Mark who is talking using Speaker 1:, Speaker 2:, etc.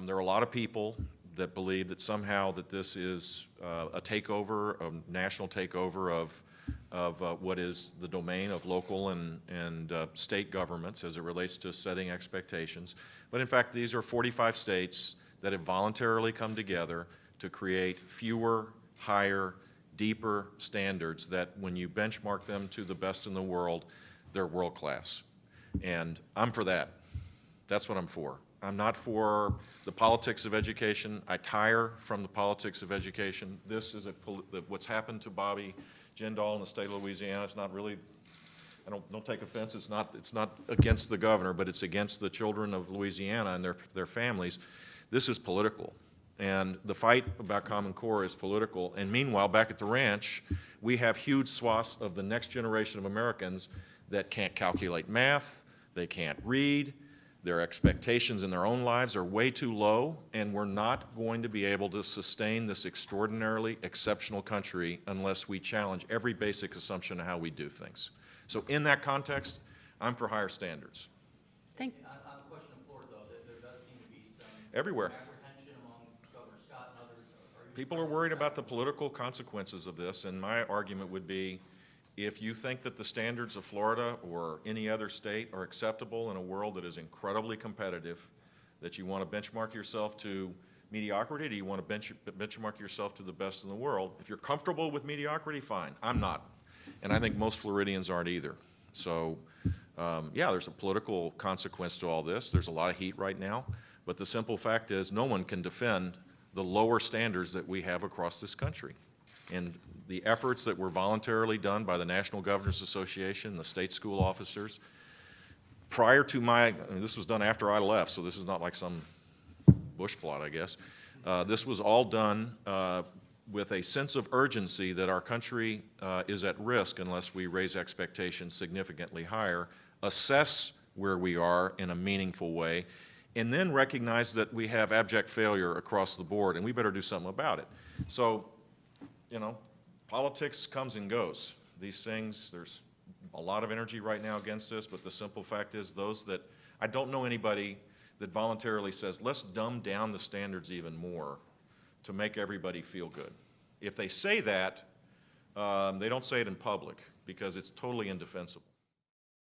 Speaker 1: There are a lot of people that believe that somehow that this is a takeover, a national takeover of what is the domain of local and state governments as it relates to setting expectations. But in fact, these are 45 states that have voluntarily come together to create fewer, higher, deeper standards that when you benchmark them to the best in the world, they're world class. And I'm for that. That's what I'm for. I'm not for the politics of education. I tire from the politics of education. This is what's happened to Bobby Jindal in the state of Louisiana. It's not really, don't take offense, it's not against the governor, but it's against the children of Louisiana and their families. This is political. And the fight about Common Core is political. And meanwhile, back at the ranch, we have huge swaths of the next generation of Americans that can't calculate math, they can't read, their expectations in their own lives are way too low, and we're not going to be able to sustain this extraordinarily exceptional country unless we challenge every basic assumption of how we do things. So in that context, I'm for higher standards.
Speaker 2: On the question of Florida, though, there does seem to be some
Speaker 1: everywhere.
Speaker 2: apprehension among Governor Scott and others.
Speaker 1: People are worried about the political consequences of this, and my argument would be, if you think that the standards of Florida or any other state are acceptable in a world that is incredibly competitive, that you want to benchmark yourself to mediocrity, do you want to benchmark yourself to the best in the world? If you're comfortable with mediocrity, fine. I'm not. And I think most Floridians aren't either. So, yeah, there's a political consequence to all this. There's a lot of heat right now. But the simple fact is no one can defend the lower standards that we have across this country. And the efforts that were voluntarily done by the National Governors Association, the state school officers, prior to this was done after I left, so this is not like some Bush plot, I guess. This was all done with a sense of urgency that our country is at risk unless we raise expectations significantly higher, assess where we are in a meaningful way, and then recognize that we have abject failure across the board, and we better do something about it. So, you know, politics comes and goes. These things, there's a lot of energy right now against this, but the simple fact is I don't know anybody that voluntarily says, let's dumb down the standards even more to make everybody feel good. If they say that, they don't say it in public because it's totally indefensible.